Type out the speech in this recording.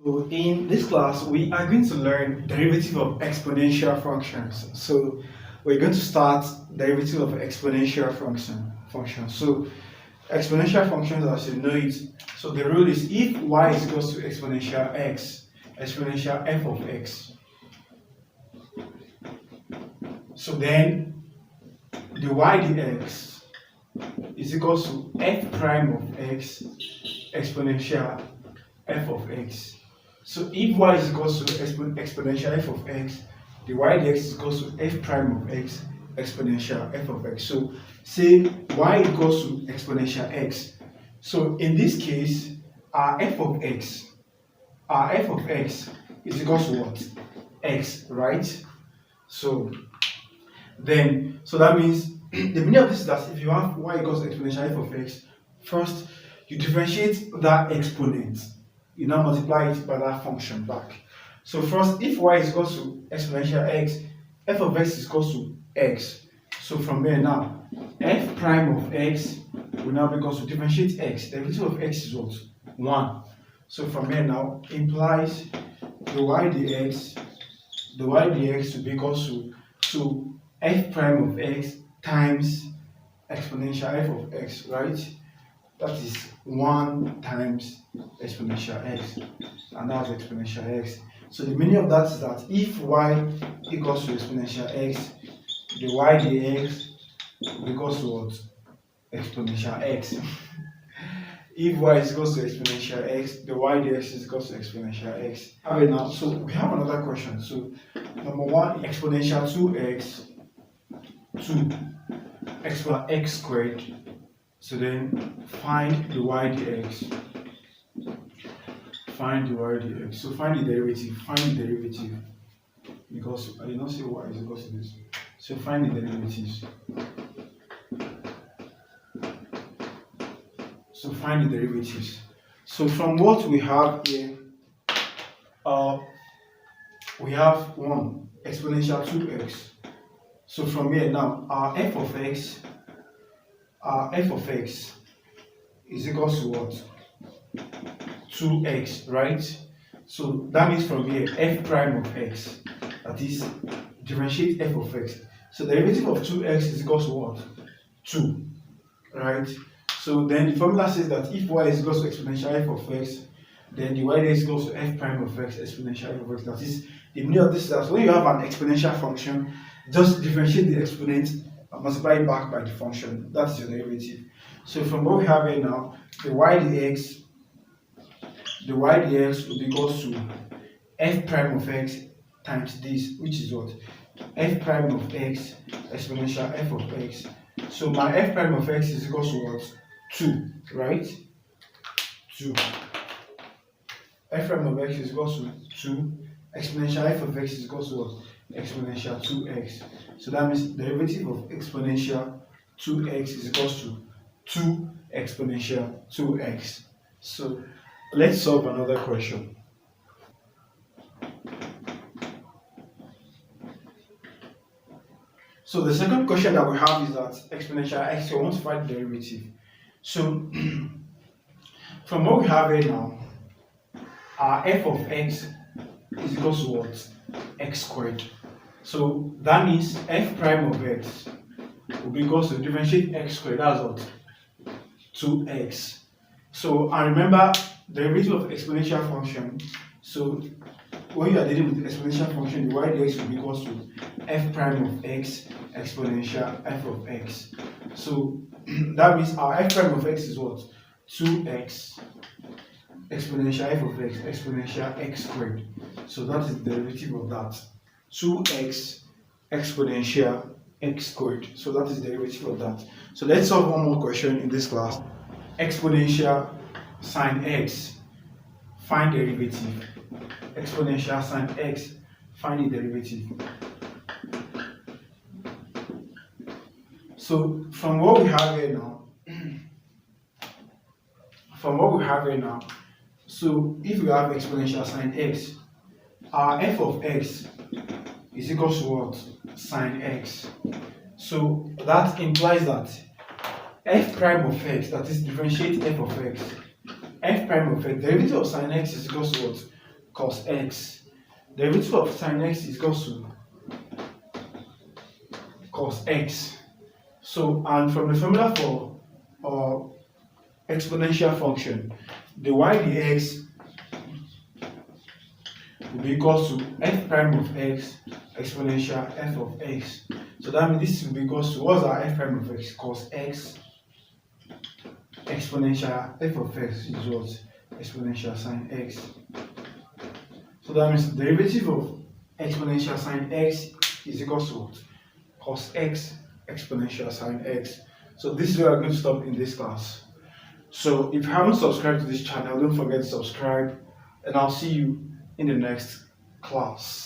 So in this class, we are going to learn derivative of exponential functions. So we're going to start derivative of exponential function. So exponential functions, as you know it, so the rule is if y is equals to exponential x, exponential f of x, so then the y dx is equals to f prime of x exponential f of x. So if y is equals to exponential f of x, the y dx is equals to f prime of x exponential f of x. So say y equals to exponential x. So in this case, our f of x is equals to what? X, right? So that means the meaning of this is that if you have y equals exponential f of x, first you differentiate that exponent, you now multiply it by that function back. So first, if y is equals to exponential x, f of x is equals to x. So from there now, f prime of x will now be equals to differentiate x. The derivative of x is what? 1. So from here now implies the y dx will be equals to f prime of x times exponential f of x, right? That is 1 times exponential x, and that's exponential x. So the meaning of that is that if y equals to exponential x, the y dx will be equals to what? Exponential x. If y is equals to exponential x, the y dx is equals to exponential x. Okay, now, so we have another question. So number 1, exponential 2x exponential x squared. So then find the y dx. Find the y dx. So find the derivative. Because I did not say y is equal to this. So find the derivatives. So from what we have here, we have 1 exponential 2x. So from here now, our f of x is equals to what? 2x, right? So that means from here, f prime of x, that is, differentiate f of x. So the derivative of 2x is equals to what? 2, right? So then the formula says that if y is equals to exponential f of x, then the y is equals to f prime of x exponential f of x. That is, the meaning of this is that when you have an exponential function, just differentiate the exponent and multiply it back by the function. That's your derivative. So from what we have here now, the y dx will be equals to f prime of x times this, which is what? F prime of x exponential f of x. So my f prime of x is equals to what? 2, right? 2. F prime of x is equals to 2. Exponential f of x is equals to what? Exponential 2x. So that means the derivative of exponential 2x is equals to 2 exponential 2x. So let's solve another question. So the second question that we have is that exponential x, so we want to find the derivative. So from what we have here now, our f of x is equals to what? X squared. So that means f prime of x will be equals to differentiate x squared, that's what? 2x. So and remember, the derivative of exponential function, so when you are dealing with the exponential function, the y dx will be equals to f prime of x exponential f of x. So that means our f prime of x is what? 2x exponential f of x exponential x squared. So that is the derivative of that. 2x exponential x squared. So that is the derivative of that. So let's solve one more question in this class. Exponential sine x, find derivative. Exponential sine x, find the derivative. So from what we have here now, so if we have exponential sine x, our f of x is equals to what? Sine x. So that implies that f prime of x, that is differentiate f of x, f prime of x, derivative of sine x is equals to what? cos x. Derivative of sin x is equal to cos x. So, and from the formula for exponential function, the y dx will be equal to f prime of x exponential f of x. So that means this will be equal to, what's our f prime of x? Cos x exponential f of x is what? Exponential sin x. So that means the derivative of exponential sin x is equal to what? Cos x exponential sin x. So this is where we're going to stop in this class. So if you haven't subscribed to this channel, don't forget to subscribe, and I'll see you in the next class.